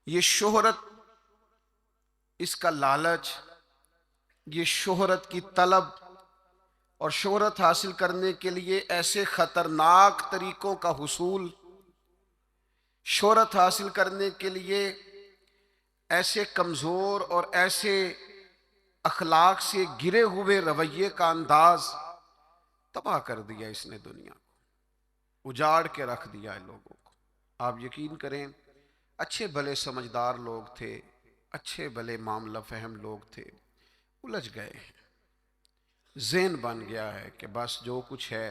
ये शोहरत, इसका लालच, ये शोहरत की तलब और शोहरत हासिल करने के लिए ऐसे खतरनाक तरीकों का हुसूल, शोहरत हासिल करने के लिए ऐसे कमजोर और ऐसे अखलाक से गिरे हुए रवैये का अंदाज तबाह कर दिया इसने दुनिया को, उजाड़ के रख दिया है लोगों को। आप यकीन करें, अच्छे भले समझदार लोग थे, अच्छे भले मामला फहम लोग थे, उलझ गए हैं। ज़हन बन गया है कि बस जो कुछ है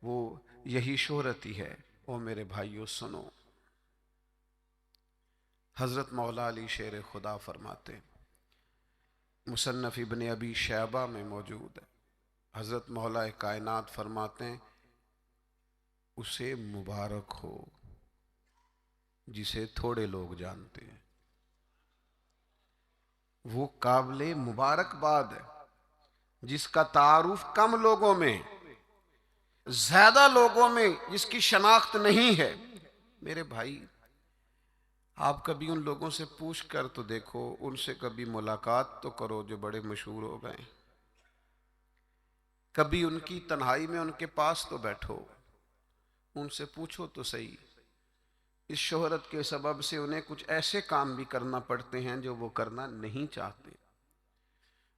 वो यही शोहरत ही है। ओ मेरे भाइयों सुनो, हज़रत मौला अली शेर खुदा फरमाते, मुसन्नफ़ इब्न अबी शैबा में मौजूद है, हज़रत मौला कायनात फरमाते हैं, उसे मुबारक हो जिसे थोड़े लोग जानते हैं। वो काबिले मुबारकबाद है जिसका तारुफ कम लोगों में, ज्यादा लोगों में जिसकी शनाख्त नहीं है। मेरे भाई, आप कभी उन लोगों से पूछ कर तो देखो, उनसे कभी मुलाकात तो करो जो बड़े मशहूर हो गए। कभी उनकी तन्हाई में उनके पास तो बैठो, उनसे पूछो तो सही। इस शोहरत के सबब से उन्हें कुछ ऐसे काम भी करना पड़ते हैं जो वो करना नहीं चाहते।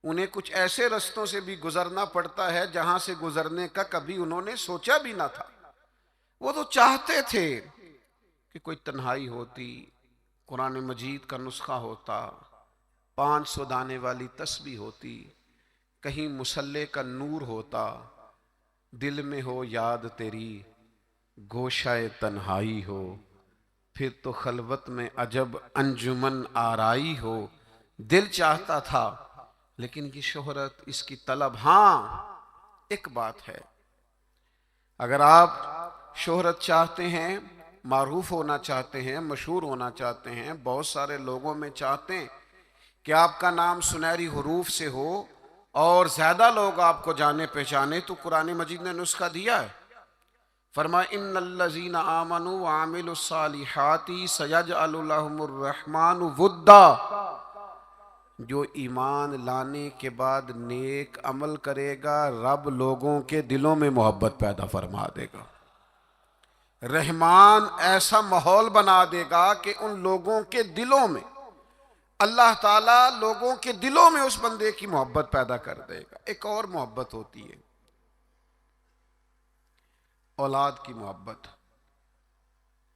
उन्हें कुछ ऐसे रस्तों से भी गुजरना पड़ता है जहां से गुजरने का कभी उन्होंने सोचा भी ना था। वो तो चाहते थे कि कोई तन्हाई होती, कुरान मजीद का नुस्खा होता, 500 दाने वाली तस्बीह होती, कहीं मुसल्ले का नूर होता, दिल में हो याद तेरी, गोशाए तन्हाई हो, फिर तो खलवत में अजब अंजुमन आराई हो। दिल चाहता था, लेकिन ये शोहरत, इसकी तलब। हाँ, एक बात है, अगर आप शोहरत चाहते हैं, मारूफ होना चाहते हैं, मशहूर होना चाहते हैं, बहुत सारे लोगों में चाहते हैं कि आपका नाम सुनहरी हरूफ से हो और ज्यादा लोग आपको जाने पहचाने, तो कुरान मजीद ने नुस्खा दिया है। फरमा इन्नल्लज़ीना आमनू व आमिलुस्सालिहाति सयजअलु लहुमुर रहमानु वुद्दा, जो ईमान लाने के बाद नेक अमल करेगा, रब लोगों के दिलों में मोहब्बत पैदा फरमा देगा। रहमान ऐसा माहौल बना देगा कि उन लोगों के दिलों में, अल्लाह ताला लोगों के दिलों में उस बंदे की मोहब्बत पैदा कर देगा। एक और मोहब्बत होती है, औलाद की मोहब्बत।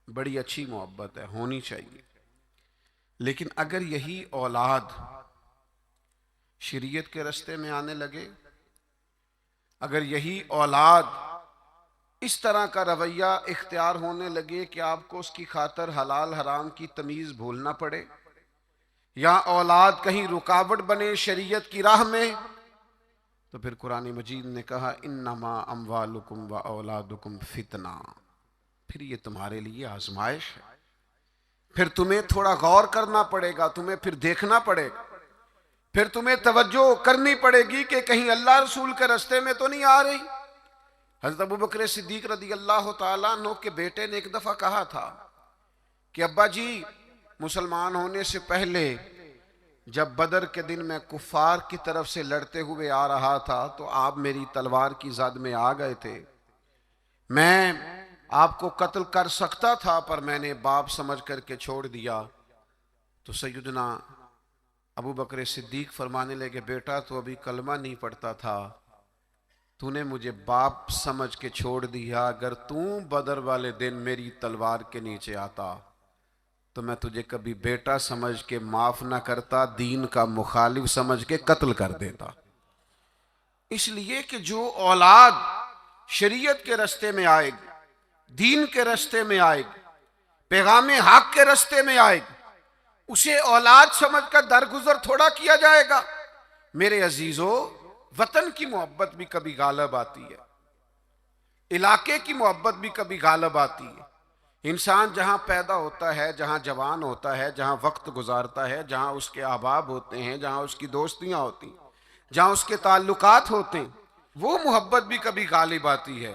बड़ी अच्छी मोहब्बत है, होनी चाहिए, लेकिन अगर यही औलाद शरीयत के रास्ते में आने लगे, अगर यही औलाद इस तरह का रवैया इख्तियार होने लगे कि आपको उसकी खातर हलाल हराम की तमीज भूलना पड़े, या औलाद कहीं रुकावट बने शरीयत की राह में, तो फिर कुरान मजीद ने कहा इन्नमा अम्वालुकुम व औलादुकुम फितना, फिर ये तुम्हारे लिए आजमाइश है। फिर तुम्हें थोड़ा गौर करना पड़ेगा, तुम्हें फिर देखना पड़ेगा, फिर तुम्हें तवज्जो करनी पड़ेगी कि कहीं अल्लाह रसूल के रास्ते में तो नहीं आ रही। हज़रत अबू बकर सिद्दीक रज़ी अल्लाह तआला अन्हु के बेटे ने एक दफा कहा था कि अब्बा जी, मुसलमान होने से पहले जब बदर के दिन मैं कुफार की तरफ से लड़ते हुए आ रहा था, तो आप मेरी तलवार की जद में आ गए थे। मैं आपको कत्ल कर सकता था, पर मैंने बाप समझ करके छोड़ दिया। तो सैयदना अबू बकर सिद्दीक फरमाने लगे, बेटा तो अभी कलमा नहीं पढ़ता था, तूने मुझे बाप समझ के छोड़ दिया। अगर तू बदर वाले दिन मेरी तलवार के नीचे आता तो मैं तुझे कभी बेटा समझ के माफ ना करता, दीन का मुखालिफ समझ के कत्ल कर देता। इसलिए कि जो औलाद शरीयत के रास्ते में आएगी, दीन के रास्ते में आएगी, पैगाम हक के रास्ते में आएगी, उसे औलाद समझकर दरगुजर थोड़ा किया जाएगा। मेरे अजीजों, वतन की मोहब्बत भी कभी गालब आती है, इलाके की मोहब्बत भी कभी गालब आती है। इंसान जहां पैदा होता है, जहां जवान होता है, जहां वक्त गुजारता है, जहां उसके अहबाब होते हैं, जहां उसकी दोस्तियां होती हैं, जहां उसके ताल्लुकात होते हैं, वो मोहब्बत भी कभी गालिब आती है।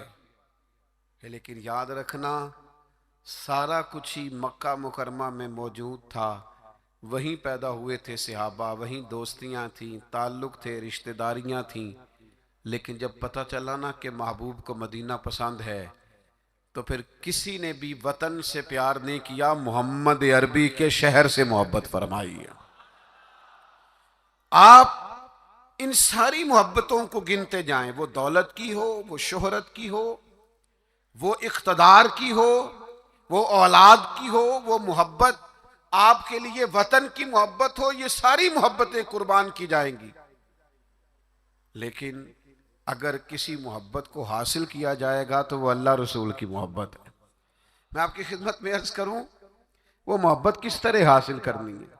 लेकिन याद रखना, सारा कुछ ही मक्का मुकरमा में मौजूद था। वहीं पैदा हुए थे सहाबा, वहीं दोस्तियां थीं, ताल्लुक थे, रिश्तेदारियां थीं। लेकिन जब पता चला ना कि महबूब को मदीना पसंद है, तो फिर किसी ने भी वतन से प्यार नहीं किया, मोहम्मद अरबी के शहर से मोहब्बत फरमाई है। आप इन सारी मोहब्बतों को गिनते जाएं, वो दौलत की हो, वो शोहरत की हो, वो इख्तदार की हो, वो औलाद की हो, वो मोहब्बत आपके लिए वतन की मोहब्बत हो, ये सारी मोहब्बतें कुर्बान की जाएंगी। लेकिन अगर किसी मोहब्बत को हासिल किया जाएगा तो वो अल्लाह रसूल की मोहब्बत है। मैं आपकी खिदमत में अर्ज करूं, वो मोहब्बत किस तरह हासिल करनी है?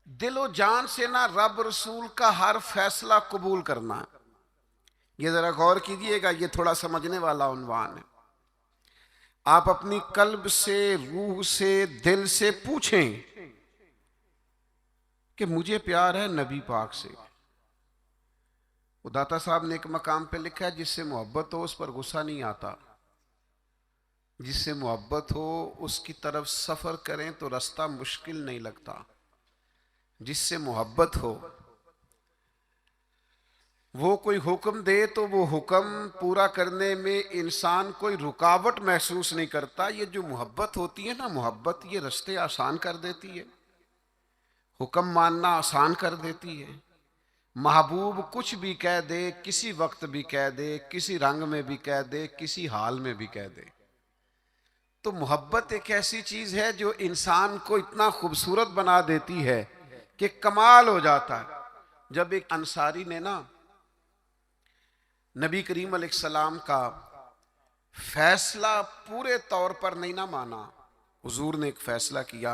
दिलो जान से ना रब रसूल का हर फैसला कबूल करना है। ये जरा गौर कीजिएगा, ये थोड़ा समझने वाला उन्वान है। आप अपनी कल्ब से, रूह से, दिल से पूछें कि मुझे प्यार है नबी पाक से। दाता साहब ने एक मकाम पे लिखा है, जिससे मोहब्बत हो उस पर गुस्सा नहीं आता, जिससे मोहब्बत हो उसकी तरफ सफर करें तो रास्ता मुश्किल नहीं लगता। जिससे मोहब्बत हो वो कोई हुक्म दे तो वो हुक्म पूरा करने में इंसान कोई रुकावट महसूस नहीं करता। ये जो मोहब्बत होती है ना, मोहब्बत ये रास्ते आसान कर देती है, हुक्म मानना आसान कर देती है। महबूब कुछ भी कह दे, किसी वक्त भी कह दे, किसी रंग में भी कह दे, किसी हाल में भी कह दे। तो मोहब्बत एक ऐसी चीज है जो इंसान को इतना खूबसूरत बना देती है कि कमाल हो जाता है। जब एक अंसारी ने ना नबी करीम अलैहिस्सलाम का फैसला पूरे तौर पर नहीं ना माना, हुजूर ने एक फैसला किया,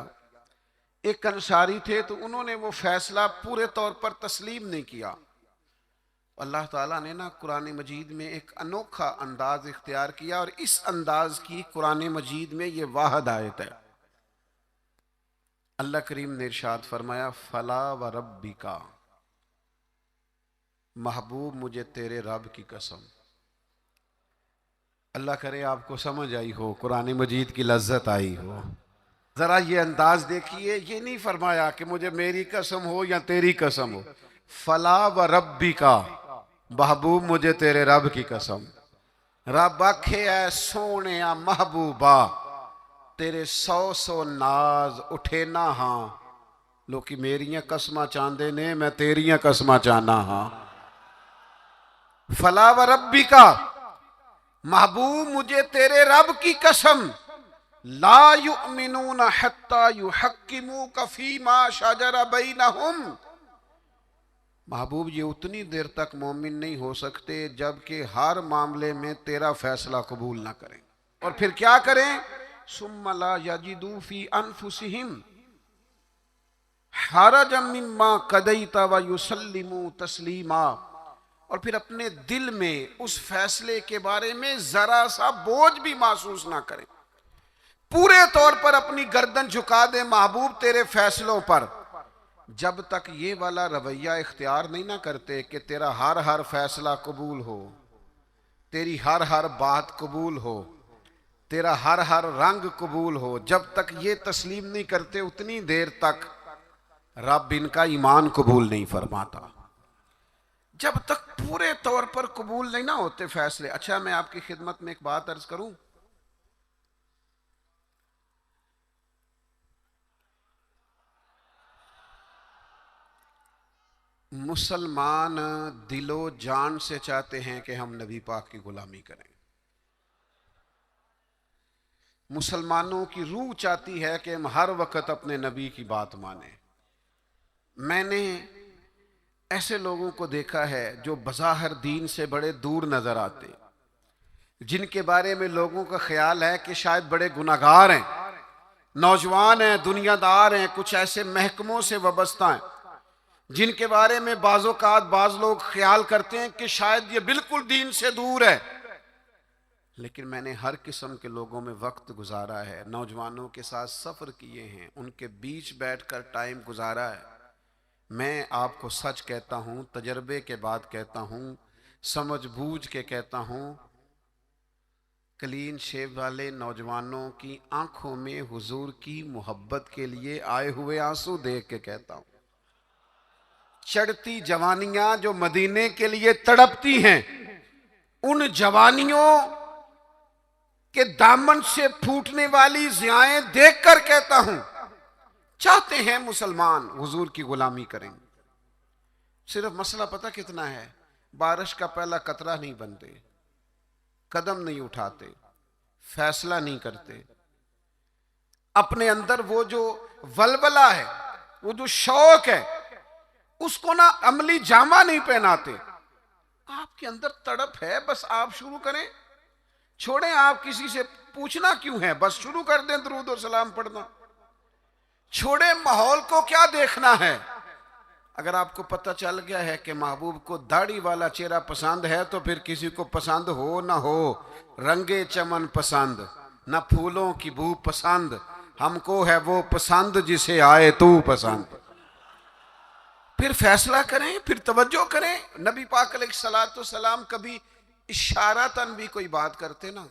एक अंसारी थे तो उन्होंने वो फैसला पूरे तौर पर तस्लीम नहीं किया। अल्लाह ताला ने ना कुरान मजीद में एक अनोखा अंदाज इख्तियार किया, और इस अंदाज की कुरान मजीद में ये वाहिद आयत है। अल्लाह करीम ने इरशाद फरमाया, फला व रब्बिका, महबूब मुझे तेरे रब की कसम। अल्लाह करे आपको समझ आई हो, कुरान मजीद की लज्जत आई हो। जरा ये अंदाज देखिए, ये नहीं फरमाया कि मुझे मेरी कसम हो या तेरी कसम हो। फला व रब्बी का, महबूब मुझे तेरे रब की कसम। रब आखे है सोने महबूबा, तेरे 100 नाज उठे ना हाँ। लोकी मेरियां कसमां चाहते ने, मैं तेरियां कसमां चाहना हाँ। फला व रब्बी का, महबूब मुझे तेरे रब की कसम, ला युमिनून हत्ता युहक्किमूका फीमा शजरा बैनहुम। महबूब ये उतनी देर तक मोमिन नहीं हो सकते जबकि हर मामले में तेरा फैसला कबूल ना करें। और फिर क्या करें? सुम्मा ला यजिदू फी अनफुसिहिम हरजम मिम्मा कदैता व युसल्लिमू तस्लीमा। और फिर अपने दिल में उस फैसले के बारे में जरा सा बोझ भी महसूस ना करें, पूरे तौर पर अपनी गर्दन झुका दे महबूब तेरे फैसलों पर। जब तक ये वाला रवैया इख्तियार नहीं ना करते कि तेरा हर हर फैसला कबूल हो, तेरी हर हर बात कबूल हो, तेरा हर हर रंग कबूल हो, जब तक ये तस्लीम नहीं करते उतनी देर तक रब इनका ईमान कबूल नहीं फरमाता। जब तक पूरे तौर पर कबूल नहीं ना होते फैसले। अच्छा, मैं आपकी खिदमत में एक बात अर्ज करूं, मुसलमान दिलो जान से चाहते हैं कि हम नबी पाक की गुलामी करें। मुसलमानों की रूह चाहती है कि हम हर वक्त अपने नबी की बात माने। मैंने ऐसे लोगों को देखा है जो बज़ाहिर दीन से बड़े दूर नजर आते, जिनके बारे में लोगों का ख्याल है कि शायद बड़े गुनाहगार हैं, नौजवान हैं, दुनियादार हैं, कुछ ऐसे महकमों से वाबस्ता हैं, जिनके बारे में बाज़ोकात बाज लोग ख्याल करते हैं कि शायद ये बिल्कुल दीन से दूर है। लेकिन मैंने हर किस्म के लोगों में वक्त गुजारा है, नौजवानों के साथ सफ़र किए हैं, उनके बीच बैठकर टाइम गुजारा है। मैं आपको सच कहता हूँ, तजर्बे के बाद कहता हूँ, समझ बूझ के कहता हूँ, क्लीन शेव वाले नौजवानों की आंखों में हुजूर की मोहब्बत के लिए आए हुए आंसू देख के कहता हूं, चढ़ती जवानियां जो मदीने के लिए तड़पती हैं, उन जवानियों के दामन से फूटने वाली जियाएं देखकर कहता हूं, चाहते हैं मुसलमान हुजूर की गुलामी करें। सिर्फ मसला पता कितना है, बारिश का पहला कतरा नहीं बनते, कदम नहीं उठाते, फैसला नहीं करते, अपने अंदर वो जो वलवला है, वो जो शौक है, उसको ना अमली जामा नहीं पहनाते। आपके अंदर तड़प है, बस आप शुरू करें, छोड़ें आप किसी से पूछना क्यों है, बस शुरू कर दें दरूद और सलाम पढ़ना, छोड़े माहौल को क्या देखना है। अगर आपको पता चल गया है कि महबूब को दाढ़ी वाला चेहरा पसंद है, तो फिर किसी को पसंद हो ना हो, रंगे चमन पसंद ना फूलों की बू पसंद, हमको है वो पसंद जिसे आए तू पसंद। फिर फैसला करें, फिर तवज्जो करें। नबी पाक अलैहिस्सलाम कभी इशारातन भी कोई बात करते ना।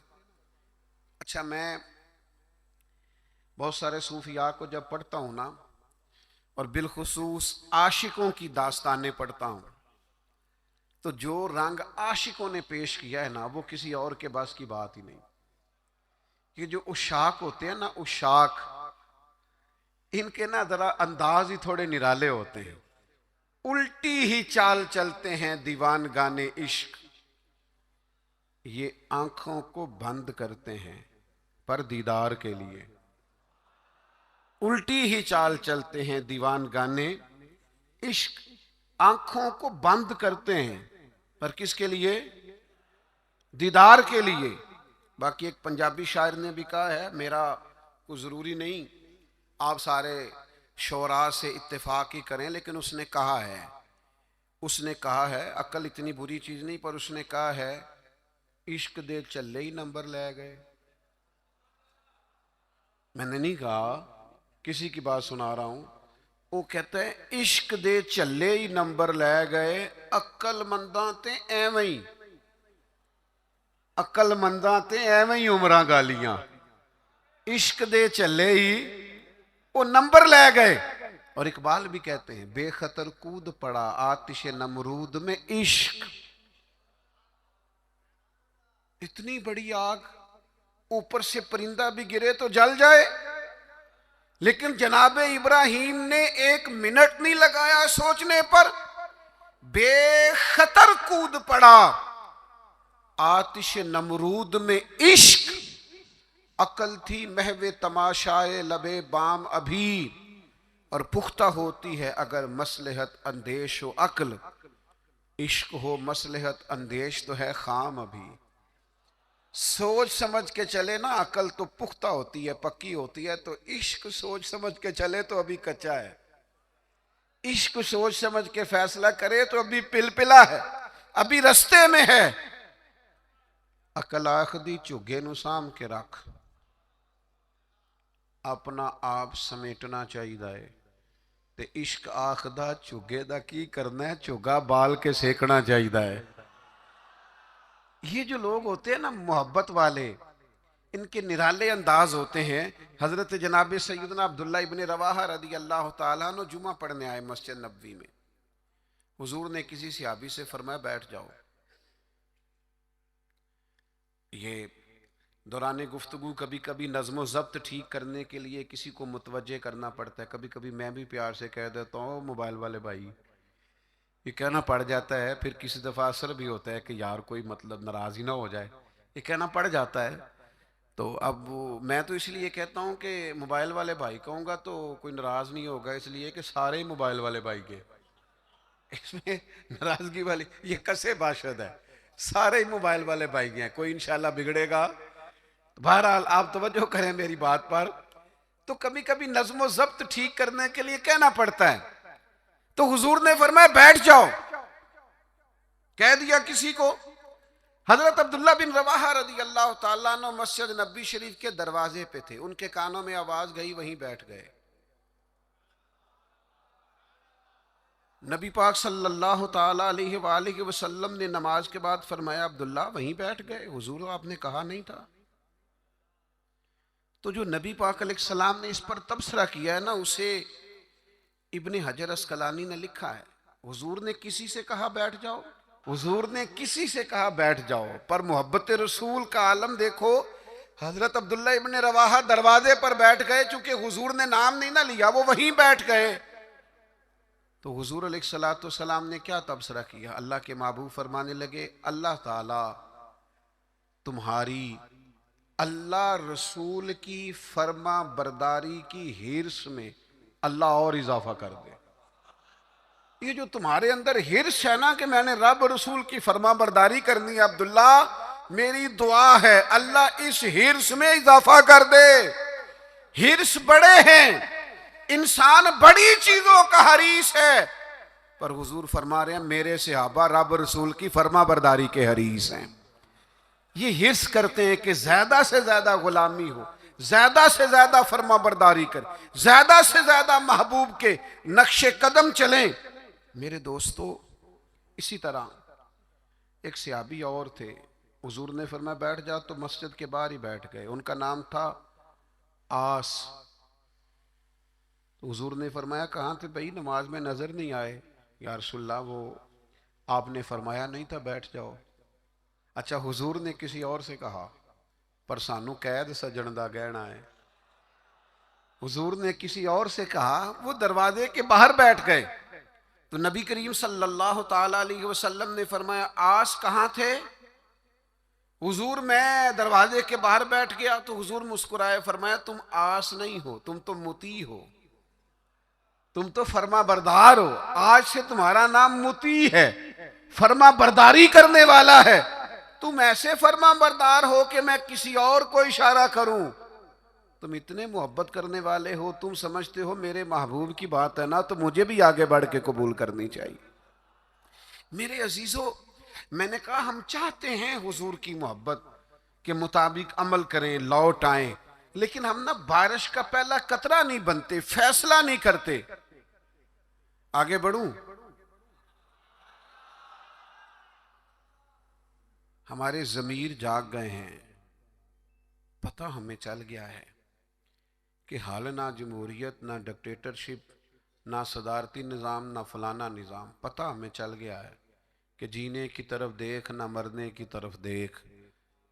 अच्छा, मैं बहुत सारे सूफिया को जब पढ़ता हूं ना, और बिलखुसूस आशिकों की दास्तानें पढ़ता हूं, तो जो रंग आशिकों ने पेश किया है ना, वो किसी और के बस की बात ही नहीं। कि जो उशाक होते हैं ना, उशाक, इनके ना जरा अंदाज ही थोड़े निराले होते हैं। उल्टी ही चाल चलते हैं दीवान गाने इश्क, ये आंखों को बंद करते हैं पर दीदार के लिए। उल्टी ही चाल चलते हैं दीवान गाने इश्क, आंखों को बंद करते हैं पर किसके लिए? दीदार के लिए। बाकी एक पंजाबी शायर ने भी कहा है, मेरा कुछ जरूरी नहीं आप सारे शोरा से इत्तेफाक ही करें, लेकिन उसने कहा है अक्ल इतनी बुरी चीज नहीं, पर उसने कहा है इश्क दे चले ही नंबर ले गए। मैंने नहीं कहा, किसी की बात सुना रहा हूं। वो कहता है इश्क दे चले ही नंबर ले गए, अक्लमंदा ते एवें ही, अक्लमंदा ते एवें ही उमरां गालियां, इश्क दे चले ही वो नंबर ले गए। और इकबाल भी कहते हैं बेखतर कूद पड़ा आतिश नमरूद में इश्क। इतनी बड़ी आग, ऊपर से परिंदा भी गिरे तो जल जाए, लेकिन जनाबे इब्राहिम ने 1 मिनट नहीं लगाया सोचने पर, बेखतर कूद पड़ा आतिश नमरूद में इश्क। अकल थी महवे तमाशाए लबे बाम अभी, और पुख्ता होती है अगर मसलहत अंदेश हो अक्ल, इश्क हो मसलहत अंदेश तो है खाम अभी। सोच समझ के चले ना, अकल तो पुख्ता होती है, पक्की होती है, तो इश्क सोच समझ के चले तो अभी कच्चा है। इश्क सोच समझ के फैसला करे तो अभी पिलपिला है, अभी रस्ते में है। अकल आखदी झुगे नु साम के रख, अपना आप समेटना चाहिए है। ते इश्क आखदा झुगे दा की करना है, झुगा बाल के सेकना चाहिए है। ये जो लोग होते हैं ना मोहब्बत वाले, इनके निराले अंदाज होते हैं। हजरत जनाब सैयदना अब्दुल्ला इब्ने रवाहा रदी अल्लाह ताला अन्हु जुमा पढ़ने आए मस्जिद नबवी में। हुजूर ने किसी सहाबी से फरमाया बैठ जाओ। ये दौरान गुफ्तगू कभी कभी नज़्म ज़ब्त ठीक करने के लिए किसी को मुतवज्जे करना पड़ता है। कभी कभी मैं भी प्यार से कह देता हूँ मोबाइल वाले भाई, ये कहना पड़ जाता है। फिर किसी दफ़ा असर भी होता है कि यार कोई मतलब नाराज़ ही ना हो जाए, ये कहना पड़ जाता है। तो अब मैं तो इसलिए कहता हूँ कि मोबाइल वाले भाई कहूँगा तो कोई नाराज़ नहीं होगा, इसलिए कि सारे ही मोबाइल वाले भाई के, इसमें नाराज़गी वाली ये कसे बाशद है, सारे ही मोबाइल वाले भाई हैं, कोई इंशाल्लाह बिगड़ेगा। बहरहाल आप तवज्जो करें मेरी बात पर। तो कभी कभी नज़्म ज़ब्त ठीक करने के लिए कहना पड़ता है। तो हुजूर ने फरमाया बैठ जाओ, कह दिया किसी को। हजरत अब्दुल्ला बिन रवाहा रदी अल्लाह ताला अन्हु मस्जिद नबी शरीफ के दरवाजे पे थे, उनके कानों में आवाज गई, वहीं बैठ गए। नबी पाक सल्लल्लाहु ताला अलैहि वसल्लम ने नमाज के बाद फरमाया अब्दुल्ला वहीं बैठ गए, हुजूर आपने कहा नहीं था। तो जो नबी पाक अलैहिस्सलाम ने इस पर तबसरा किया है ना, उसे इब्ने हजर अस्कलानी ने लिखा है, हुजूर ने किसी से कहा बैठ जाओ, हुजूर ने किसी से कहा बैठ जाओ, पर मोहब्बत रसूल का आलम देखो। हजरत अब्दुल्ला इब्ने रवाहा दरवाजे पर बैठ गए, चूंकि हुजूर ने नाम नहीं ना लिया, वो वहीं बैठ गए। तो हुजूर अलैहिस्सलाम ने क्या तबसरा किया? अल्लाह के महबूब फरमाने लगे, अल्लाह ताला तुम्हारी अल्लाह रसूल की फर्मा बरदारी की हिर्स में अल्लाह और इजाफा कर दे। ये जो तुम्हारे अंदर हिर्स है ना कि मैंने रब रसूल की फर्मा बरदारी करनी है, अब्दुल्ला मेरी दुआ है अल्लाह इस हिर्स में इजाफा कर दे। हिर्स बड़े हैं, इंसान बड़ी चीजों का हरीस है, पर हुजूर फरमा रहे हैं मेरे सहाबा रब रसूल की फर्मा बरदारी के हरीस हैं। ये हिर्स करते हैं कि ज्यादा से ज्यादा गुलामी हो, ज्यादा से ज्यादा फर्मा बरदारी कर, ज्यादा से ज्यादा महबूब के नक्शे कदम चलें। मेरे दोस्तों, इसी तरह एक सहाबी और थे, हुजूर ने फरमाया बैठ जा, तो मस्जिद के बाहर ही बैठ गए। उनका नाम था आस। तो हुजूर ने फरमाया कहाँ थे भाई, नमाज में नजर नहीं आए। या रसूलल्लाह वो आपने फरमाया नहीं था बैठ जाओ। अच्छा, हुजूर ने किसी और से कहा, पर सानू कैद सजन दा गहना है। हुजूर ने किसी और से कहा, वो दरवाजे के बाहर बैठ गए। तो नबी करीम सल्लल्लाहु ताला अलैहि वसल्लम ने फरमाया आस कहाँ थे? हुजूर मैं दरवाजे के बाहर बैठ गया। तो हुजूर मुस्कुराए, फरमाया तुम आस नहीं हो, तुम तो मुती हो, तुम तो फर्मा बरदार हो। आज से तुम्हारा नाम मुती है, फर्मा बरदारी करने वाला है। तुम ऐसे फर्मा बरदार हो कि मैं किसी और को इशारा करूं। तुम इतने मोहब्बत करने वाले हो, तुम समझते हो मेरे महबूब की बात है ना, तो मुझे भी आगे बढ़ के कबूल करनी चाहिए। मेरे अजीजों, मैंने कहा हम चाहते हैं हुजूर की मोहब्बत के मुताबिक अमल करें, लौट आए, लेकिन हम ना बारिश का पहला कतरा नहीं बनते, फैसला नहीं करते। आगे बढ़ूं? हमारे जमीर जाग गए हैं, पता हमें चल गया है कि हाल ना जमहूरियत, ना डिक्टेटरशिप, ना सदारती निज़ाम, ना फलाना निज़ाम। पता हमें चल गया है कि जीने की तरफ देख, ना मरने की तरफ देख,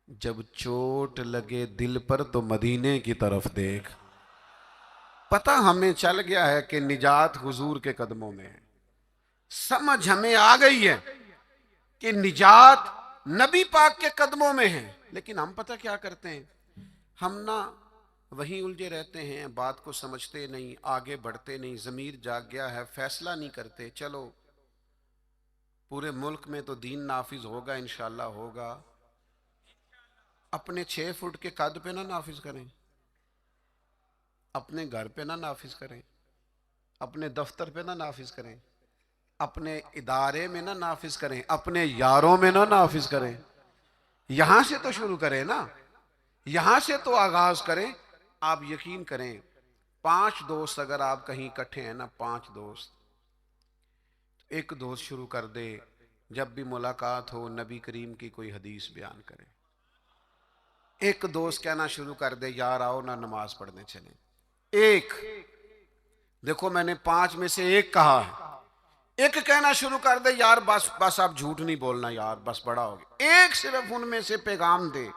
जब चोट लगे दिल पर तो मदीने की तरफ देख। पता हमें चल गया है कि निजात हुजूर के कदमों में है। समझ हमें आ गई है कि निजात नबी पाक के कदमों में है। लेकिन हम पता क्या करते हैं, हम ना वहीं उलझे रहते हैं, बात को समझते नहीं, आगे बढ़ते नहीं। ज़मीर जाग गया है, फैसला नहीं करते। चलो पूरे मुल्क में तो दीन नाफिज होगा, इंशाल्लाह होगा। अपने 6 फुट के कद पे ना नाफिज करें, अपने घर पे ना नाफिज करें, अपने दफ्तर पे ना नाफिज करें, अपने इदारे में ना नाफिज करें, अपने यारों में ना नाफिज करें। यहां से तो शुरू करें ना, यहां से तो आगाज करें। आप यकीन करें, 5 दोस्त अगर आप कहीं इकट्ठे हैं ना, 5 दोस्त, एक दोस्त शुरू कर दे, जब भी मुलाकात हो नबी करीम की कोई हदीस बयान करे। एक दोस्त कहना शुरू कर दे, यार आओ ना नमाज पढ़ने चले। एक, देखो मैंने 5 में से एक कहा है। एक कहना शुरू कर दे, यार बस बस आप झूठ नहीं बोलना यार, बस बड़ा हो गया। एक सिर्फ उनमें से पैगाम दे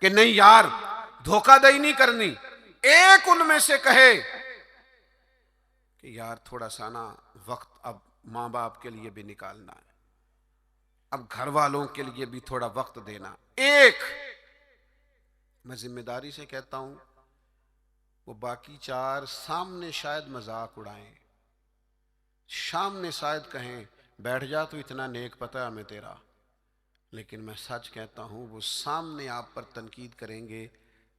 कि नहीं यार धोखाधड़ी नहीं करनी। एक उनमें से कहे कि यार थोड़ा सा ना वक्त अब माँ बाप के लिए भी निकालना है, अब घर वालों के लिए भी थोड़ा वक्त देना। एक, मैं जिम्मेदारी से कहता हूं, वो बाकी 4 सामने शायद मजाक उड़ाएं, सामने शायद कहें बैठ जा तो इतना नेक पता है हमें तेरा, लेकिन मैं सच कहता हूं वो सामने आप पर तनकीद करेंगे,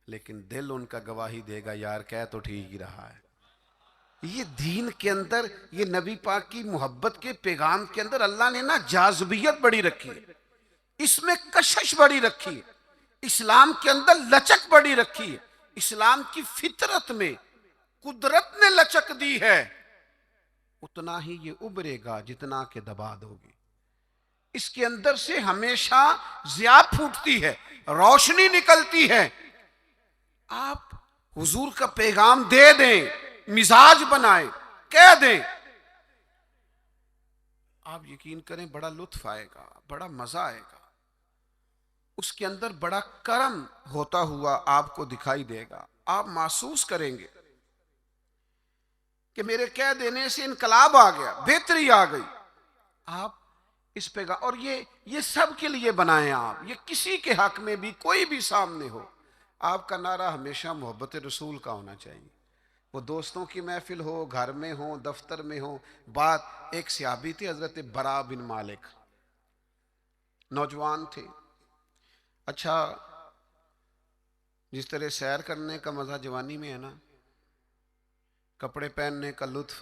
लेकिन दिल उनका गवाही देगा यार कह तो ठीक ही रहा है। ये दीन के अंदर, ये नबी पाक की मोहब्बत के पैगाम के अंदर अल्लाह ने ना जाज़बियत बड़ी रखी है, इसमें कशिश बड़ी रखी है, इस्लाम के अंदर लचक बड़ी रखी है। इस्लाम की फितरत में कुदरत ने लचक दी है, उतना ही ये उभरेगा जितना के दबा दोगे। इसके अंदर से हमेशा ज़िया फूटती है, रोशनी निकलती है। आप हुजूर का पैगाम दे दें, मिजाज बनाए, कह दें, आप यकीन करें बड़ा लुत्फ आएगा, बड़ा मजा आएगा। उसके अंदर बड़ा करम होता हुआ आपको दिखाई देगा। आप महसूस करेंगे कि मेरे कह देने से इनकलाब आ गया, बेहतरी आ गई। आप इस पे और ये सब के लिए बनाए आप, ये किसी के हक में भी कोई भी सामने हो, आपका नारा हमेशा मोहब्बत रसूल का होना चाहिए। वो दोस्तों की महफिल हो, घर में हो, दफ्तर में हो। बात एक सहाबी थे, हजरत बरा बिन मालिक, नौजवान थे। अच्छा, जिस तरह सैर करने का मजा जवानी में है ना, कपड़े पहनने का लुत्फ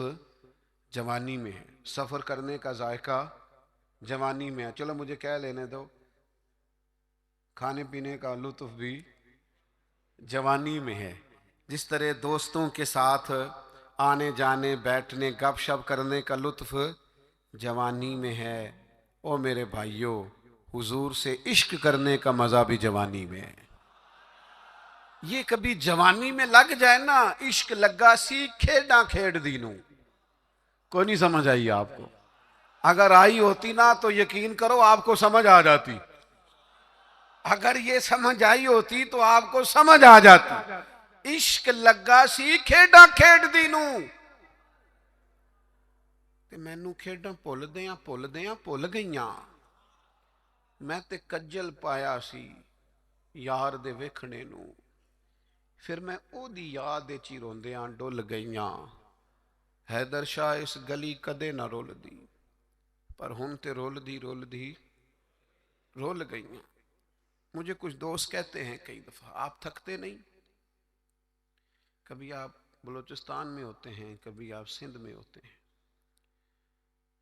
जवानी में है, सफर करने का जायका जवानी में है। चलो मुझे क्या लेने दो, खाने पीने का लुत्फ भी जवानी में है। जिस तरह दोस्तों के साथ आने जाने, बैठने, गपशप करने का लुत्फ जवानी में है। ओ मेरे भाइयों, हुजूर से इश्क करने का मजा भी जवानी में है। ये कभी जवानी में लग जाए ना, इश्क लगा सी खेड़ा खेड़ दीनू, कोई नहीं समझ आई आपको। अगर आई होती ना तो यकीन करो आपको समझ आ जाती। अगर ये समझ आई होती तो आपको समझ आ जाती। इश्क लगा सी खेड़ा खेड़ दीनू, ते मैनू खेडां भुलदियां भुल गईयां। मैं ते कज्जल पाया सी यार दे वेखणे नू, फिर मैं ओदी याद च रोंदियां डुल गईयां। हैदर शाह इस गली कदे ना रुलदी, पर हुण ते रुलदी रुलदी रुल गईयां। मुझे कुछ दोस्त कहते हैं कई दफा, आप थकते नहीं? कभी आप बलूचिस्तान में होते हैं, कभी आप सिंध में होते हैं,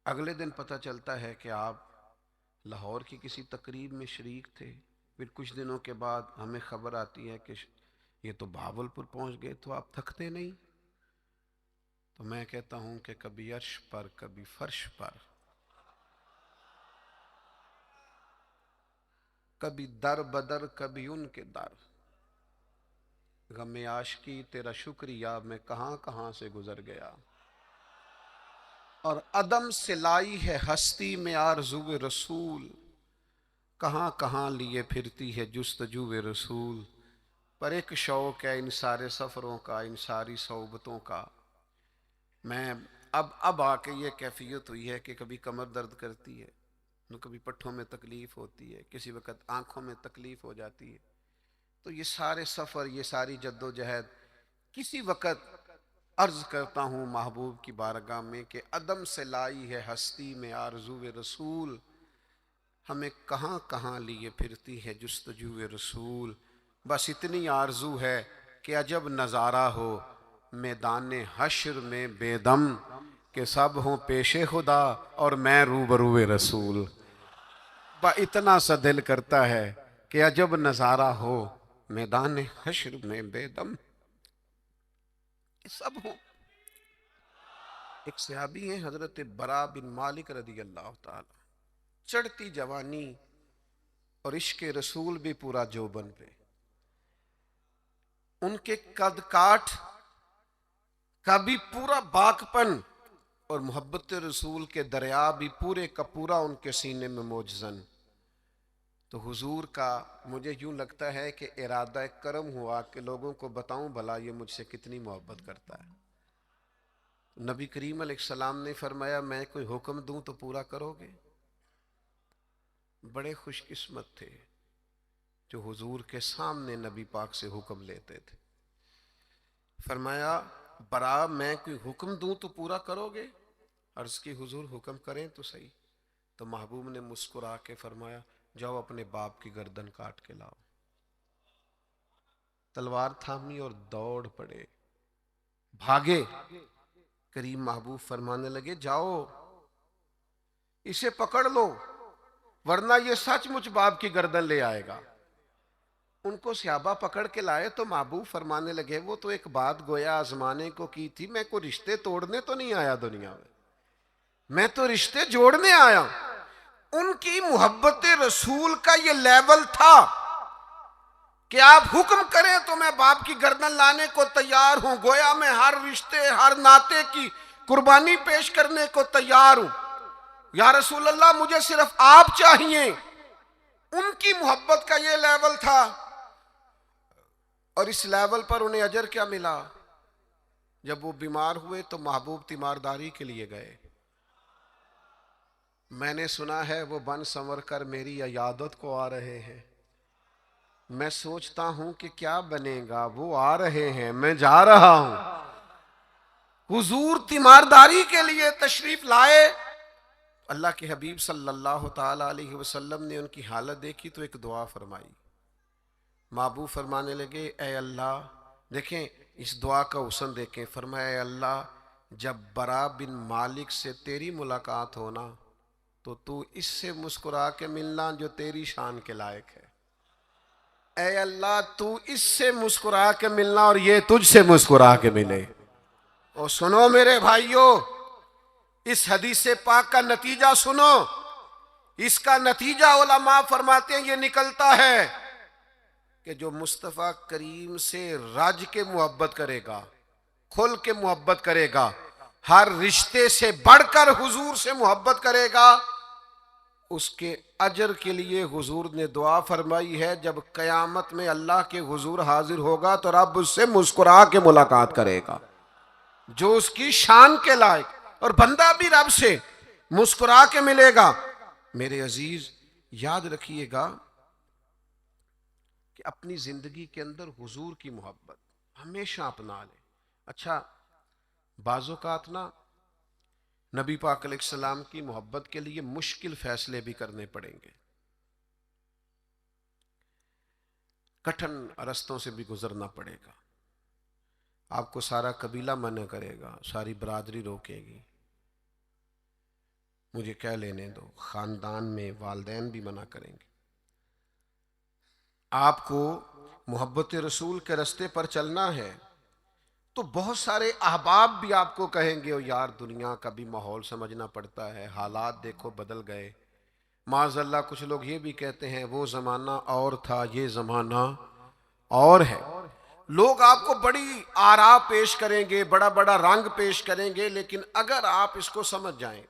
अगले दिन पता चलता है कि आप लाहौर की किसी तकरीब में शरीक थे। फिर कुछ दिनों के बाद हमें खबर आती है कि ये तो भावलपुर पहुंच गए। तो आप थकते नहीं? तो मैं कहता हूं कि कभी अर्श पर, कभी फर्श पर, कभी दर बदर, कभी उनके दर, गमे आशिकी तेरा शुक्रिया मैं कहां कहां से गुजर गया। और अदम से लाई है हस्ती में आरज़ू रसूल, कहां कहां लिए फिरती है जुस्तजू रसूल। पर एक शौक है इन सारे सफ़रों का, इन सारी सोबतों का। मैं अब आके ये कैफियत हुई है कि कभी कमर दर्द करती है, तो कभी पट्ठों में तकलीफ होती है, किसी वक्त आंखों में तकलीफ हो जाती है। तो ये सारे सफ़र, ये सारी जद्दोजहद, किसी वक्त अर्ज करता हूँ महबूब की बारगाह में कि अदम से लाई है हस्ती में आरज़ू रसूल, हमें कहाँ कहाँ लिए फिरती है जुस्तजू रसूल। बस इतनी आरज़ू है कि अजब नज़ारा हो मैदान हश्र में बेदम, के सब हों पेशे खुदा और मैं रूबरूए रसूल। इतना सा दिल करता है कि अजब नज़ारा हो मैदान हश्र में बेदम, सब हो। एक सहाबी हैं हजरत बरा बिन मालिक रदी अल्लाह ताला, चढ़ती जवानी और इश्क रसूल भी पूरा जोबन पे, उनके कद काठ का भी पूरा बाकपन और मोहब्बत रसूल के दरिया भी पूरे का पूरा उनके सीने में मौजज़न। तो हुजूर का मुझे यूं लगता है कि इरादा करम हुआ कि लोगों को बताऊं भला ये मुझसे कितनी मोहब्बत करता है। नबी करीम अलैहिस्सलाम ने फरमाया मैं कोई हुक्म दूं तो पूरा करोगे? बड़े खुशकिस्मत थे जो हुजूर के सामने नबी पाक से हुक्म लेते थे। फरमाया बरा मैं कोई हुक्म दूं तो पूरा करोगे? अर्ज की हुजूर हुक्म करें तो सही। तो महबूब ने मुस्कुरा के फरमाया जाओ अपने बाप की गर्दन काट के लाओ। तलवार थामी और दौड़ पड़े, भागे। करीम महबूब फरमाने लगे जाओ इसे पकड़ लो वरना ये सचमुच बाप की गर्दन ले आएगा। उनको सहाबा पकड़ के लाए तो महबूब फरमाने लगे वो तो एक बात गोया आजमाने को की थी, मैं कोई रिश्ते तोड़ने तो नहीं आया दुनिया में, मैं तो रिश्ते जोड़ने आया। उनकी मोहब्बत रसूल का ये लेवल था कि आप हुक्म करें तो मैं बाप की गर्दन लाने को तैयार हूं। गोया मैं हर रिश्ते, हर नाते की कुर्बानी पेश करने को तैयार हूं। या रसूल अल्लाह, मुझे सिर्फ आप चाहिए। उनकी मोहब्बत का ये लेवल था। और इस लेवल पर उन्हें अजर क्या मिला? जब वो बीमार हुए तो महबूब तीमारदारी के लिए गए। मैंने सुना है वो बन संवर कर मेरी अयादत को आ रहे हैं। मैं सोचता हूं कि क्या बनेगा, वो आ रहे हैं, मैं जा रहा हूं। हुजूर तीमारदारी के लिए तशरीफ लाए। अल्लाह के हबीब सल्लल्लाहु ताला अलैहि वसल्लम ने उनकी हालत देखी तो एक दुआ फरमाई। महबूब फरमाने लगे, ए अल्लाह, देखें इस दुआ का हुस्न देखें। फरमाया, ए अल्लाह, जब बरा बिन मालिक से तेरी मुलाकात होना तो तू इससे मुस्कुरा के मिलना जो तेरी शान के लायक है। ए अल्लाह, तू इससे मुस्कुरा के मिलना और ये तुझसे मुस्कुरा के मिले। और सुनो मेरे भाइयों, इस हदीस पाक का नतीजा सुनो। इसका नतीजा उलमा फरमाते हैं ये निकलता है कि जो मुस्तफ़ा करीम से राज के मोहब्बत करेगा, खुल के मोहब्बत करेगा, हर रिश्ते से बढ़कर हुजूर से मोहब्बत करेगा, उसके अजर के लिए हुजूर ने दुआ फरमाई है, जब कयामत में अल्लाह के हुजूर हाजिर होगा तो रब उससे मुस्कुरा के मुलाकात करेगा जो उसकी शान के लायक। और बंदा भी रब से मुस्कुरा के मिलेगा। मेरे अजीज, याद रखिएगा कि अपनी जिंदगी के अंदर हुजूर की मोहब्बत हमेशा अपना लें। अच्छा, बाज़ोकात ना नबी पाक अलैहिस्सलाम की मोहब्बत के लिए मुश्किल फैसले भी करने पड़ेंगे, कठिन रस्तों से भी गुजरना पड़ेगा। आपको सारा कबीला मना करेगा, सारी बरादरी रोकेगी, मुझे क्या लेने दो, खानदान में वालदैन भी मना करेंगे। आपको मोहब्बत रसूल के रास्ते पर चलना है तो बहुत सारे अहबाब भी आपको कहेंगे, ओ यार दुनिया का भी माहौल समझना पड़ता है, हालात देखो बदल गए। माज़अल्लाह कुछ लोग ये भी कहते हैं वो ज़माना और था, ये ज़माना और है। लोग आपको बड़ी आरा पेश करेंगे, बड़ा बड़ा रंग पेश करेंगे, लेकिन अगर आप इसको समझ जाएं,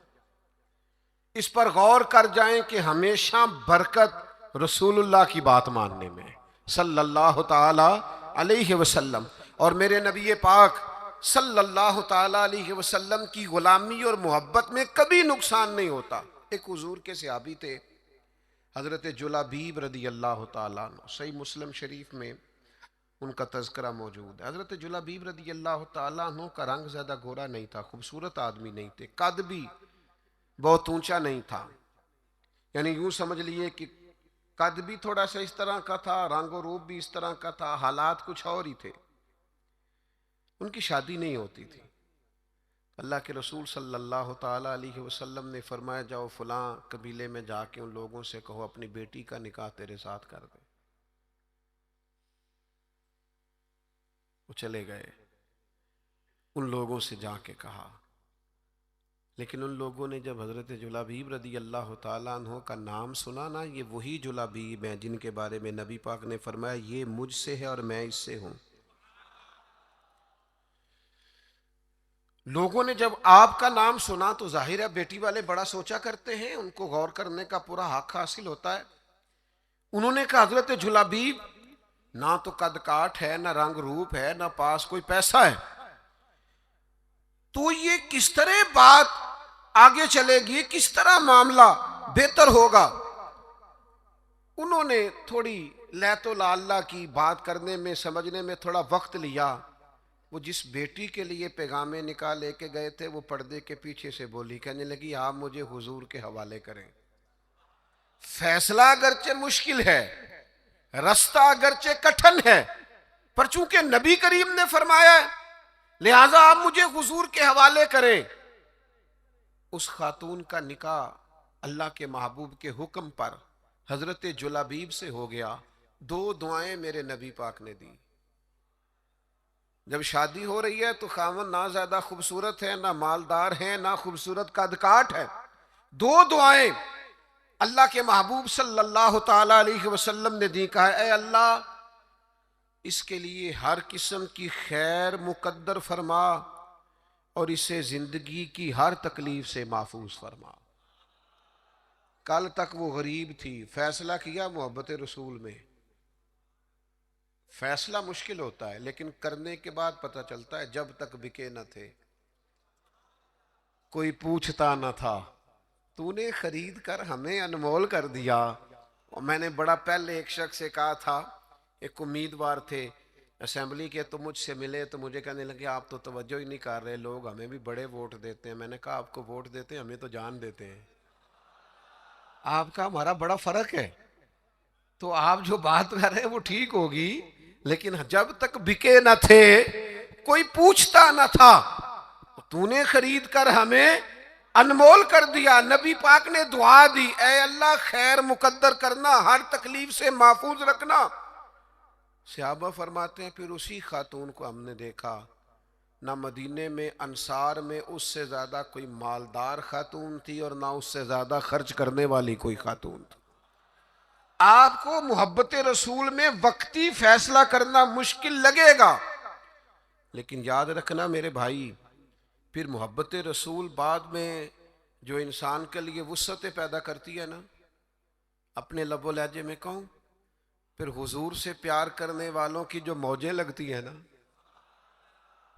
इस पर गौर कर जाएं कि हमेशा बरकत रसूलुल्लाह की बात मानने में सल्लल्लाहु ताला अलैहि वसल्लम। और मेरे नबी पाक सल्लल्लाहु ताला अलैहि वसल्लम की गुलामी और मोहब्बत में कभी नुकसान नहीं होता। एक हुजूर के सहाबी थे हजरत जुलाबीब रदी अल्लाह ताला अन्हु, सही मुस्लिम शरीफ में उनका तज़किरा मौजूद है। हजरत जुलाबीब रदी अल्लाह ताला अन्हु का रंग ज्यादा गोरा नहीं था, खूबसूरत आदमी नहीं थे, कद भी बहुत ऊंचा नहीं था, यानी यूं समझ लिए कि कद भी थोड़ा सा इस तरह का था, रंग और रूप भी इस तरह का था, हालात कुछ और ही थे। उनकी शादी नहीं होती थी। अल्लाह के रसूल सल्लल्लाहु ताला अलैहि वसल्लम ने फरमाया, जाओ फलां कबीले में जाके उन लोगों से कहो अपनी बेटी का निकाह तेरे साथ कर दे। वो चले गए, उन लोगों से जाके कहा, लेकिन उन लोगों ने जब हजरत जुलाबीब रदी अल्लाह ताला अन्हु का नाम सुना ना, ये वही जुलाबीब हैं जिनके बारे में नबी पाक ने फरमाया ये मुझसे है और मैं इससे हूं। लोगों ने जब आपका नाम सुना तो जाहिर है बेटी वाले बड़ा सोचा करते हैं, उनको गौर करने का पूरा हक हासिल होता है। उन्होंने कहा हजरत जुलाबीब, ना तो कद काठ है, ना रंग रूप है, ना पास कोई पैसा है, तो ये किस तरह बात आगे चलेगी, किस तरह मामला बेहतर होगा। उन्होंने थोड़ी लैतो लाल्ला की बात करने में, समझने में थोड़ा वक्त लिया। वो जिस बेटी के लिए पैगामे निकाल लेके गए थे वो पर्दे के पीछे से बोली, कहने लगी आप मुझे हुजूर के हवाले करें। फैसला अगरचे मुश्किल है, रास्ता अगरचे कठिन है, पर चूंकि नबी करीम ने फरमाया लिहाजा आप मुझे हुजूर के हवाले करें। उस खातून का निकाह अल्लाह के महबूब के हुक्म पर हजरत जुलाबीब से हो गया। दो दुआएं मेरे नबी पाक ने दी। जब शादी हो रही है तो खामन ना ज्यादा खूबसूरत है, ना मालदार है, ना खूबसूरत कदकाठ है, दो दुआएं अल्लाह के महबूब सल्लल्लाहु ताला अलैहि वसल्लम ने दी। कहा, ए अल्लाह इसके लिए हर किस्म की खैर मुकद्दर फरमा और इसे जिंदगी की हर तकलीफ से महफूज फरमा। कल तक वो गरीब थी, फैसला किया मोहब्बत रसूल में। फैसला मुश्किल होता है लेकिन करने के बाद पता चलता है, जब तक बिके न थे कोई पूछता न था, तूने खरीद कर हमें अनमोल कर दिया। और मैंने बड़ा पहले एक शख्स से कहा था, एक उम्मीदवार थे असेंबली के, तो मुझसे मिले तो मुझे कहने लगे आप तो तवज्जो ही नहीं कर रहे, लोग हमें भी बड़े वोट देते हैं। मैंने कहा आपको वोट देते हैं, हमें तो जान देते हैं। आपका हमारा बड़ा फर्क है। तो आप जो बात कर रहे हैं वो ठीक होगी, लेकिन जब तक बिके न थे कोई पूछता न था, तूने खरीद कर हमें अनमोल कर दिया। नबी पाक ने दुआ दी, ऐ अल्लाह खैर मुकद्दर करना, हर तकलीफ से महफूज रखना। सहाबा फरमाते हैं फिर उसी खातून को हमने देखा, ना मदीने में अंसार में उससे ज्यादा कोई मालदार खातून थी और ना उससे ज्यादा खर्च करने वाली कोई खातून थी। आपको मोहब्बत रसूल में वक्ती फैसला करना मुश्किल लगेगा, लेकिन याद रखना मेरे भाई, फिर मोहब्बत रसूल बाद में जो इंसान के लिए वुस्सतें पैदा करती है ना, अपने लबो लहजे में कहूं, फिर हुजूर से प्यार करने वालों की जो मौजें लगती है ना,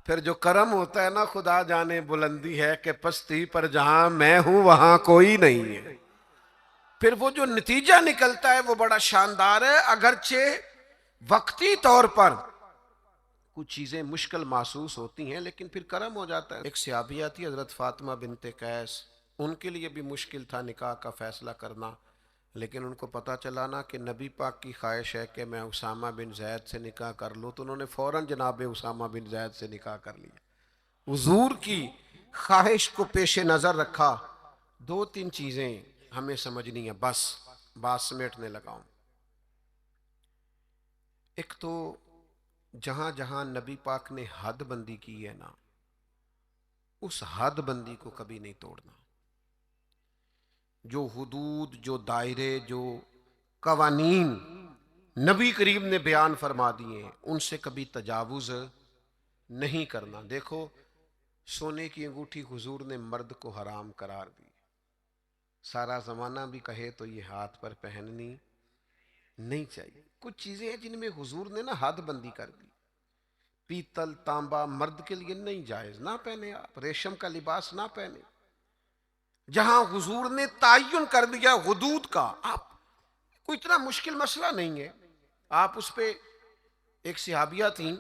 फिर जो करम होता है ना, खुदा जाने बुलंदी है कि पस्ती पर जहां मैं हूं वहां कोई नहीं है। फिर वो जो नतीजा निकलता है वो बड़ा शानदार है। अगरचे वक्ती तौर पर कुछ चीजें मुश्किल महसूस होती हैं, लेकिन फिर करम हो जाता है। एक सहाबिया थी हजरत फातिमा बिनते कैस, उनके लिए भी मुश्किल था निकाह का फैसला करना, लेकिन उनको पता चला ना कि नबी पाक की ख्वाहिश है कि मैं उसामा बिन जैद से निकाह कर लूँ, तो उन्होंने फ़ौरन जनाब उसामा बिन जैद से निकाह कर लिया। हुजूर की ख्वाहिश को पेश नज़र रखा। दो तीन चीज़ें हमें समझनी है, बस बात समेटने लगाऊं। एक तो जहां जहां नबी पाक ने हद बंदी की है ना, उस हद बंदी को कभी नहीं तोड़ना। जो हुदूद, जो दायरे, जो कवानीन नबी करीम ने बयान फरमा दिए, उनसे कभी तजावुज नहीं करना। देखो, सोने की अंगूठी हुजूर ने मर्द को हराम करार दी, सारा जमाना भी कहे तो ये हाथ पर पहननी नहीं चाहिए। कुछ चीजें हैं जिनमें हुजूर ने ना हद बंदी कर दी। पीतल तांबा मर्द के लिए नहीं जायज, ना पहने आप। रेशम का लिबास ना पहने। जहां हुजूर ने तायुन कर दिया हुदूद का, आप कोई इतना मुश्किल मसला नहीं है। आप उस पे, एक सहाबिया थी,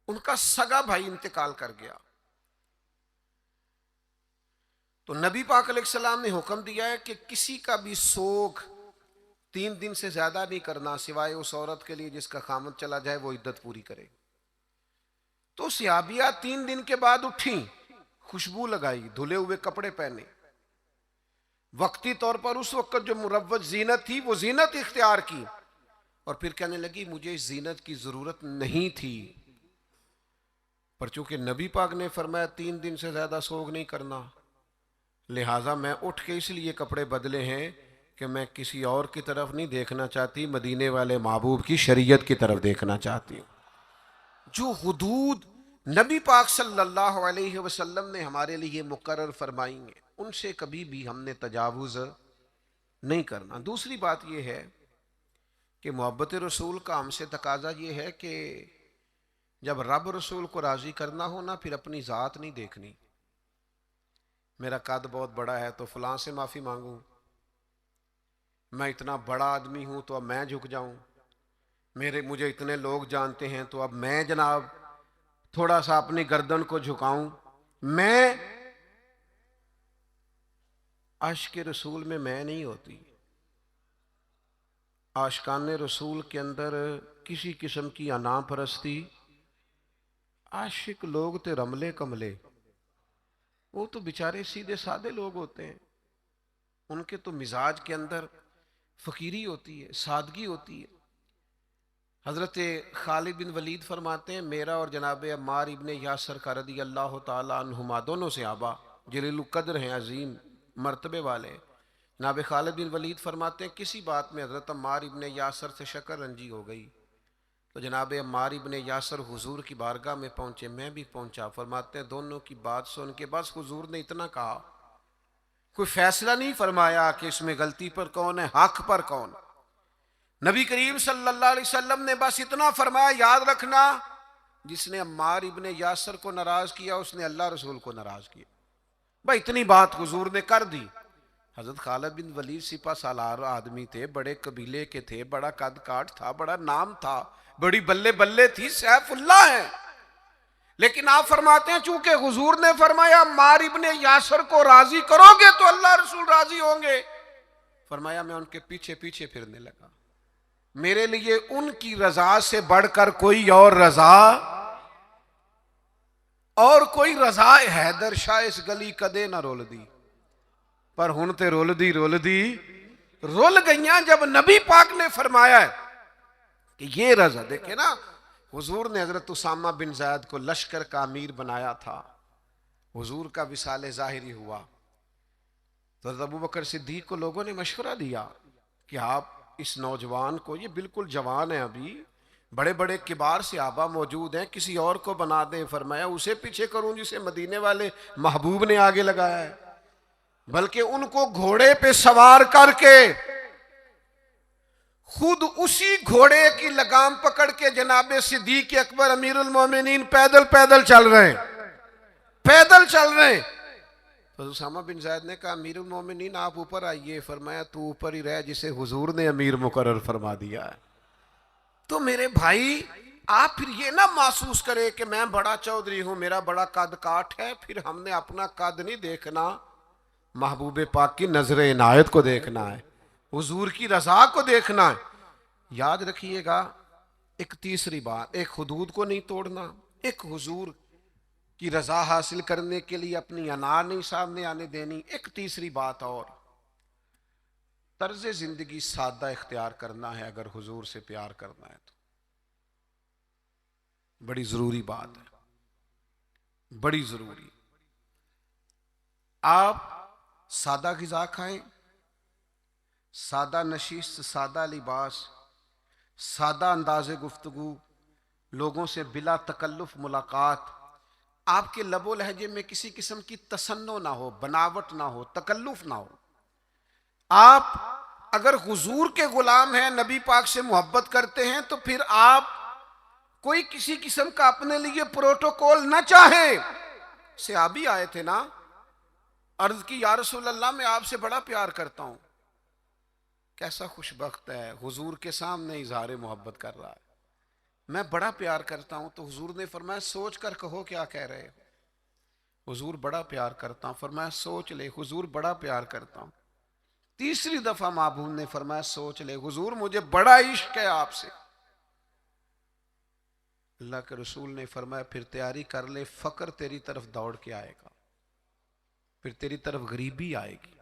उनका सगा भाई इंतकाल कर गया, तो नबी पाक अलैहिस्सलाम ने हुक्म दिया है कि किसी का भी सोग 3 दिन से ज्यादा नहीं करना, सिवाय उस औरत के लिए जिसका खामद चला जाए, वो इद्दत पूरी करे। तो सहाबिया 3 दिन के बाद उठी, खुशबू लगाई, धुले हुए कपड़े पहने, वक्ती तौर पर उस वक्त जो मुरव्वज जीनत थी वो जीनत इख्तियार की, और फिर कहने लगी मुझे इस जीनत की जरूरत नहीं थी, पर चूंकि नबी पाक ने फरमाया 3 दिन से ज्यादा सोग नहीं करना, लिहाजा मैं उठ के इसलिए कपड़े बदले हैं कि मैं किसी और की तरफ नहीं देखना चाहती, मदीने वाले महबूब की शरीयत की तरफ देखना चाहती हूँ। जो हुदूद नबी पाक सल्लल्लाहु अलैहि वसल्लम ने हमारे लिए मुकर्रर फरमाई हैं, उनसे कभी भी हमने तजावुज नहीं करना। दूसरी बात यह है कि मोहब्बत रसूल का हमसे तकाजा ये है कि जब रब रसूल को राजी करना हो ना, फिर अपनी ज़ात नहीं देखनी। मेरा कद बहुत बड़ा है तो फलां से माफ़ी मांगूं, मैं इतना बड़ा आदमी हूं तो अब मैं झुक जाऊं, मुझे इतने लोग जानते हैं तो अब मैं जनाब थोड़ा सा अपनी गर्दन को झुकाऊं। मैं आशिक रसूल में मैं नहीं होती। आशिकान रसूल के अंदर किसी किस्म की अना परस्ती, आशिक लोग ते रमले कमले, वो तो बेचारे सीधे सादे लोग होते हैं, उनके तो मिजाज के अंदर फकीरी होती है, सादगी होती है। हजरत खालिद बिन वलीद फरमाते हैं, मेरा और जनाब अम्मार इब्ने यासर का रदी अल्लाह ताला अन्हुमा, दोनों सहाबा जलील कद्र हैं, अजीम मर्तबे वाले। जनाब खालिद बिन वलीद फरमाते हैं, किसी बात में हजरत अम्मार इब्ने यासर से शक्र रंजी हो गई, तो जनाब अम्मार इब्ने यासर हुजूर की बारगाह में पहुंचे, मैं भी पहुंचा। फरमाते हैं दोनों की बात सुन के बस हुजूर ने इतना कहा, कोई फैसला नहीं फरमाया कि इसमें गलती पर कौन है, हक पर कौन। नबी करीम सल्लल्लाहु अलैहि वसल्लम ने बस इतना फरमाया, याद रखना जिसने अम्मार इब्ने यासर को नाराज किया उसने अल्लाह रसूल को नाराज किया। भाई इतनी बात हुजूर ने कर दी। हजरत खालिद बिन वलीद सिपा सालार आदमी थे, बड़े कबीले के थे, बड़ा कद काठ था, बड़ा नाम था, बड़ी बल्ले बल्ले थी, सैफुल्लाह है। लेकिन आप फरमाते हैं चूंकि हुजूर ने फरमाया अम्मार इब्ने यासर को राजी करोगे तो अल्लाह रसूल राजी होंगे, फरमाया मैं उनके पीछे पीछे फिरने लगा। मेरे लिए उनकी रजा से बढ़कर कोई और रजा, और कोई रजा हैदर शाह इस गली कदे ना रोल दी। पर हुण ते रोल दी रुल गईयां जब नबी पाक ने फरमाया है कि ये रजा। देखे ना, हुजूर ने हजरत उसामा बिन ज़ैद को लश्कर का अमीर बनाया था, हुजूर का विसाले ज़ाहिरी हुआ तो हजरत अबू बकर सिद्दीक को लोगों ने मशवरा दिया कि आप इस नौजवान को, ये बिल्कुल जवान है अभी, बड़े बड़े किबार सहाबा मौजूद हैं, किसी और को बना दें। फरमाया उसे पीछे करूं जिसे मदीने वाले महबूब ने आगे लगाया है, बल्कि उनको घोड़े पे सवार करके खुद उसी घोड़े की लगाम पकड़ के जनाब सिद्दीक अकबर अमीरुल मोमिनीन पैदल पैदल चल रहे हैं, पैदल चल रहे हैं। तो उसामा बिन ज़ैद ने कहा अमीरुल मोमिनीन आप ऊपर आइए। फरमाया तू ऊपर ही रह जिसे हुजूर ने अमीर मुकर्रर फरमा दिया है। तो मेरे भाई आप फिर ये ना महसूस करें कि मैं बड़ा चौधरी हूं, मेरा बड़ा कद काठ है, फिर हमने अपना कद नहीं देखना, महबूबे पाक की नजर इनायत को देखना है, हुजूर की रजा को देखना है। याद रखिएगा एक तीसरी बात, एक हुदूद को नहीं तोड़ना, एक हुजूर की रजा हासिल करने के लिए अपनी अना नहीं सामने आने देनी। एक तीसरी बात और, तर्ज जिंदगी सादा इख्तियार करना है अगर हुजूर से प्यार करना है तो। बड़ी जरूरी बात है, बड़ी जरूरी। आप सादा ग़िज़ा खाएं, सादा नशीस, सादा लिबास, सादा अंदाज़े गुफ्तगू, लोगों से बिला तकल्लुफ मुलाकात, आपके लबो लहजे में किसी किस्म की तसन्नो ना हो, बनावट ना हो, तकल्लुफ ना हो। आप अगर हुजूर के गुलाम हैं, नबी पाक से मोहब्बत करते हैं, तो फिर आप कोई किसी किस्म का अपने लिए प्रोटोकॉल ना चाहे। सहाबी आए थे ना, अर्ज की या रसूल अल्लाह मैं आपसे बड़ा प्यार करता हूं। कैसा खुशबख्त है, हुजूर के सामने इजहार मोहब्बत कर रहा है, मैं बड़ा प्यार करता हूं। तो हुजूर ने फरमाया सोच कर कहो क्या कह रहे हो। हुजूर बड़ा प्यार करता हूं, फरमाया सोच ले, हुजूर बड़ा प्यार करता हूं। तीसरी दफा महबूब ने फरमाया सोच ले, हुजूर मुझे बड़ा इश्क है आपसे। अल्लाह के रसूल ने फरमाया फिर तैयारी कर ले, फकर तेरी तरफ दौड़ के आएगा, फिर तेरी तरफ गरीबी आएगी।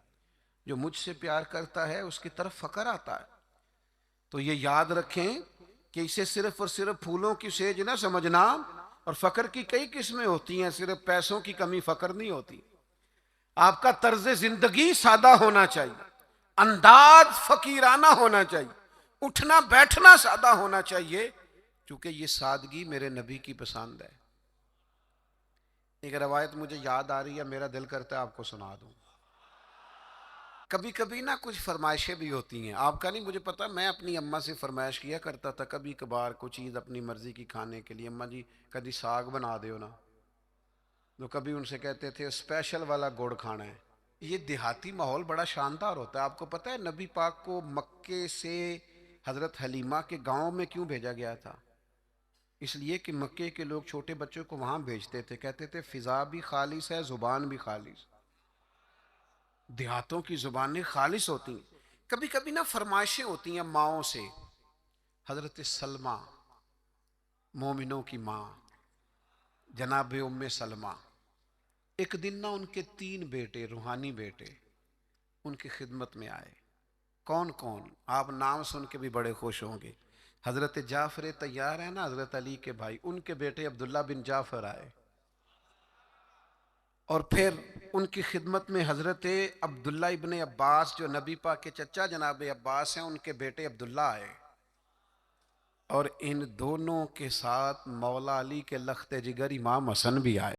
जो मुझसे प्यार करता है उसकी तरफ फकर आता है। तो ये याद रखें कि इसे सिर्फ और सिर्फ फूलों की सेज ना समझना, और फकर की कई किस्में होती हैं, सिर्फ पैसों की कमी फकर नहीं होती। आपका तर्ज जिंदगी सादा होना चाहिए, अंदाज फकीराना होना चाहिए, उठना बैठना सादा होना चाहिए, क्योंकि ये सादगी मेरे नबी की पसंद है। एक रवायत मुझे याद आ रही है, मेरा दिल करता है आपको सुना दूं। कभी कभी ना कुछ फरमाइशें भी होती हैं, आपका नहीं मुझे पता, मैं अपनी अम्मा से फरमाइश किया करता था कभी कभार कुछ चीज़ अपनी मर्जी की खाने के लिए, अम्मा जी कभी साग बना दो ना, तो कभी उनसे कहते थे स्पेशल वाला गुड़ खाना है। ये देहाती माहौल बड़ा शानदार होता है। आपको पता है नबी पाक को मक्के से हजरत हलीमा के गांव में क्यों भेजा गया था? इसलिए कि मक्के के लोग छोटे बच्चों को वहां भेजते थे, कहते थे फिजा भी खालिस है, जुबान भी खालिस। देहातों की जुबानें खालिस होती हैं। कभी कभी ना फरमाइशें होती हैं माओं से। हजरत सलमा मोमिनों की माँ जनाब उम्मे सलमा, एक दिन ना उनके 3 बेटे रूहानी बेटे उनकी खिदमत में आए। कौन कौन? आप नाम सुन के भी बड़े खुश होंगे। हजरत जाफर तैयार है ना, हजरत अली के भाई, उनके बेटे अब्दुल्ला बिन जाफर आए, और फिर उनकी खिदमत में हजरत अब्दुल्ला इब्ने अब्बास जो नबी पाक के चचा जनाब अब्बास हैं, उनके बेटे अब्दुल्ला आए। और इन दोनों के साथ मौला अली के लख्त जिगर इमाम हसन भी आए।